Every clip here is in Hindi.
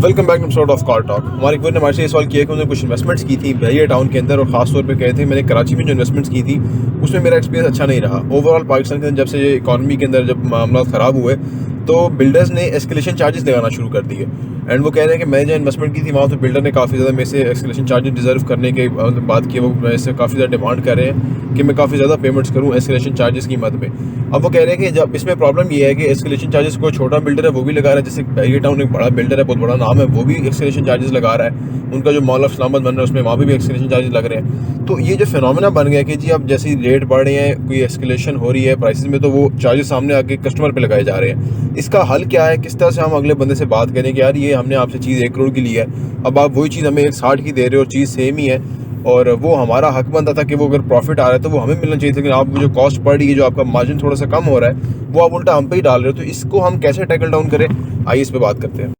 Welcome back to sort of car talk. हमारे एक ने हमारे से सवाल किया कि उन्होंने कुछ इन्वेस्टमेंट्स की थी बहरिया टाउन के अंदर, और खास तौर पे कहे थे मैंने कराची में जो इन्वेस्टमेंट्स की थी उसमें मेरा एक्सपीरियंस अच्छा नहीं रहा। ओवरऑल पाकिस्तान के अंदर जब से इकॉनमी के अंदर जब मामला ख़राब हुए तो बिल्डर्स ने एस्केलेशन चार्जेस लगाना शुरू कर दिए। एंड वो कह रहे हैं कि मैं जो इन्वेस्टमेंट की थी वहाँ तो बिल्डर ने काफ़ी ज़्यादा मेरे से एस्केलेशन चार्जेस डिजर्व करने के बात की। वो मेरे से काफ़ी ज़्यादा डिमांड कर रहे हैं कि मैं काफ़ी ज़्यादा पेमेंट्स करूँ एस्केलेशन चार्जेस की मद में। अब वो कह रहे हैं कि जब इसमें प्रॉब्लम ये है कि एस्केलेशन चार्जेस कोई छोटा बिल्डर है वो भी लगा रहा है, जैसे बहरिया टाउन एक बड़ा बिल्डर है, बहुत बड़ा नाम है, वो भी एस्केलेशन चार्जेस लगा रहा है। उनका जो मॉल ऑफ इस्लामाबाद बन रहा है उसमें वहाँ भी एस्केलेशन चार्जेस लग रहे हैं। तो ये जो फिनोमेना बन गया कि जी अब जैसे रेट बढ़ रहे हैं, कोई एस्केलेशन हो रही है प्राइसेस में, तो वो चार्जेस सामने आके कस्टमर पे लगाए जा रहे हैं। इसका हल क्या है? किस तरह से हम अगले बंदे से बात करें कि यार ये हमने आपसे चीज़ 1 करोड़ की ली है, अब आप वही चीज़ हमें 60 की दे रहे हो और चीज़ सेम ही है, और वो हमारा हक बनता था कि वो अगर प्रॉफिट आ रहा है तो वो हमें मिलना चाहिए था, लेकिन आप जो कॉस्ट पड़ रही है, जो आपका मार्जिन थोड़ा सा कम हो रहा है, वो आप उल्टा हम पे ही डाल रहे हो। तो इसको हम कैसे टैकल डाउन करें, आइए इस पे बात करते हैं।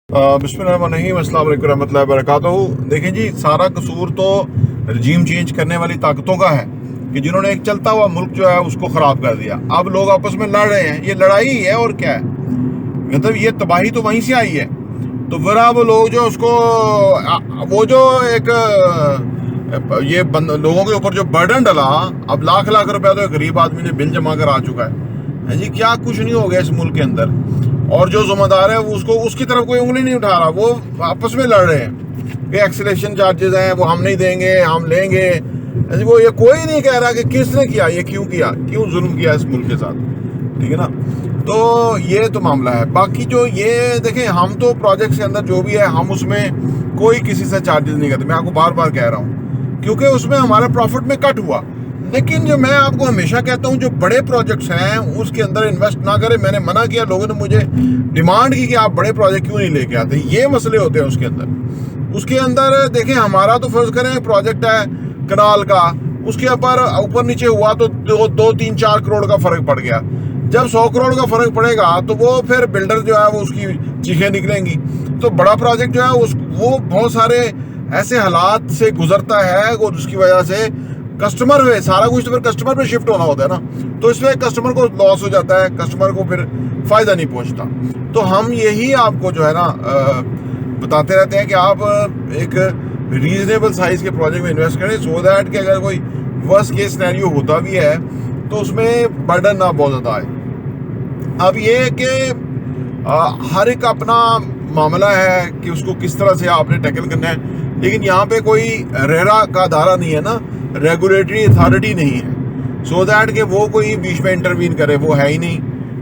बिस्मिल्लाहिर्रहमानिर्रहीम, अस्सलाम वालेकुम रहमतुल्लाहि वबरकातुहू। देखें जी, सारा कसूर तो रजीम चेंज करने वाली ताकतों का है कि जिन्होंने एक चलता हुआ मुल्क जो है उसको ख़राब कर दिया। अब लोग आपस में लड़ रहे हैं, ये लड़ाई ही है और क्या है, मतलब ये तबाही तो वहीं से आई है। तो फिर अब लोग जो उसको वो जो एक लोगों के ऊपर जो बर्डन डला, अब लाख लाख रुपया तो एक गरीब आदमी ने बिल जमा कर आ चुका है जी। क्या कुछ नहीं हो गया इस मुल्क के अंदर, और जो जिम्मेदार है वो उसकी तरफ कोई उंगली नहीं उठा रहा। वो आपस में लड़ रहे हैं कि एक्सीलेशन चार्जेस हैं वो हम नहीं देंगे, हम लेंगे। वो ये कोई नहीं कह रहा कि किसने किया, ये क्यों किया, क्यों जुल्म किया इस मुल्क के साथ, ठीक है ना। तो ये तो मामला है। बाकी जो ये देखें, हम तो प्रोजेक्ट के अंदर जो भी है हम उसमें कोई किसी से चार्जेस नहीं करते। मैं आपको बार बार कह रहा हूँ क्योंकि उसमें हमारा प्रॉफिट में कट हुआ। लेकिन जो मैं आपको हमेशा कहता हूँ, जो बड़े प्रोजेक्ट्स हैं उसके अंदर इन्वेस्ट ना करें। मैंने मना किया, लोगों ने मुझे डिमांड की कि आप बड़े प्रोजेक्ट क्यों नहीं लेके आते। ये मसले होते हैं उसके अंदर देखें, हमारा तो फर्ज करें प्रोजेक्ट है कनाल का, उसके ऊपर नीचे हुआ तो 2-3-4 करोड़ का फर्क पड़ गया। जब 100 करोड़ का फर्क पड़ेगा तो वो फिर बिल्डर जो है वो उसकी चीखें निकलेंगी। तो बड़ा प्रोजेक्ट जो है वो बहुत सारे ऐसे हालात से गुजरता है वो, जिसकी वजह से कस्टमर में सारा कुछ तो फिर कस्टमर पे शिफ्ट होना होता है ना। तो इसमें कस्टमर को लॉस हो जाता है, कस्टमर को फिर फायदा नहीं पहुंचता। तो हम यही आपको जो है ना बताते रहते हैं कि आप एक रीजनेबल साइज के प्रोजेक्ट में इन्वेस्ट करें, सो दैट कि अगर कोई वर्स्ट केस सिनेरियो होता भी है तो उसमें बर्डन ना बहुत ज़्यादा आए। अब ये कि हर एक अपना मामला है कि उसको किस तरह से आपने टैकल करना है। लेकिन यहाँ पे कोई रेरा का अदारा नहीं है ना, रेगुलेटरी अथॉरिटी नहीं है, सो दैट कि वो कोई बीच में इंटरवीन करे, वो है ही नहीं,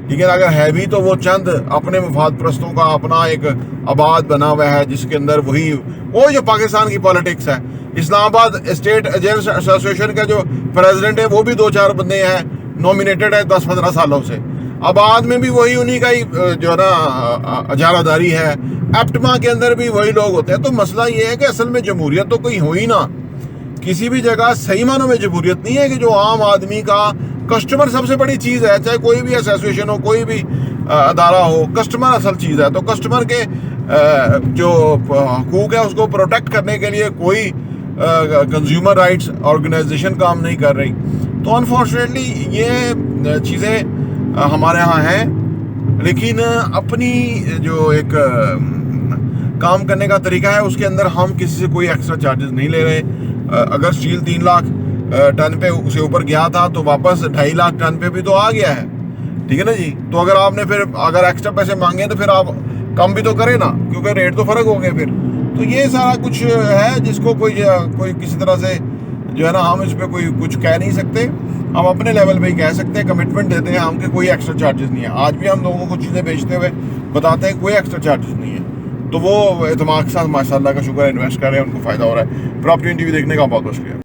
ठीक है। अगर है भी तो वो चंद अपने मफाद परस्तों का अपना एक आबाद बना हुआ है, जिसके अंदर वो जो पाकिस्तान की पॉलिटिक्स है। इस्लामाबाद स्टेट एजेंट्स एसोसिएशन का जो प्रेसिडेंट है वो भी 2-4 बंदे हैं, नॉमिनेटेड है 10-15 सालों से। आबाद में भी वही उन्हीं का ही जो है ना अजारादारी है। एप्टमा के अंदर भी वही लोग होते हैं। तो मसला ये है कि असल में जमहूरियत तो कोई हुई ना, किसी भी जगह सही मानों में जमहूरियत नहीं है कि जो आम आदमी का कस्टमर सबसे बड़ी चीज़ है। चाहे कोई भी एसोसिएशन हो, कोई भी अदारा हो, कस्टमर असल चीज़ है। तो कस्टमर के जो हकूक़ है उसको प्रोटेक्ट करने के लिए कोई कंज्यूमर राइट्स ऑर्गेनाइजेशन काम नहीं कर रही। तो अनफॉर्चुनेटली ये चीज़ें हमारे यहाँ हैं। लेकिन अपनी जो एक काम करने का तरीका है उसके अंदर हम किसी से कोई एक्स्ट्रा चार्जेस नहीं ले रहे। अगर स्टील 3 लाख टन पे उसे ऊपर गया था तो वापस 2.5 लाख टन पे भी तो आ गया है, ठीक है ना जी। तो अगर आपने फिर अगर एक्स्ट्रा पैसे मांगे तो फिर आप कम भी तो करें ना, क्योंकि रेट तो फ़र्क हो गए फिर। तो ये सारा कुछ है जिसको कोई किसी तरह से जो है ना हम इस पर कोई कुछ कह नहीं सकते। हम अपने लेवल पे ही कह सकते हैं, कमिटमेंट देते हैं हम कि कोई एक्स्ट्रा चार्जेस नहीं है। आज भी हम लोगों को चीज़ें बेचते हुए बताते हैं कोई एक्स्ट्रा चार्जेस नहीं है। तो वो एतमाद के साथ माशाल्लाह का शुक्र है इन्वेस्ट कर रहे हैं, उनको फ़ायदा हो रहा है। प्रॉपर्टी टीवी देखने का बहुत बहुत शुक्रिया।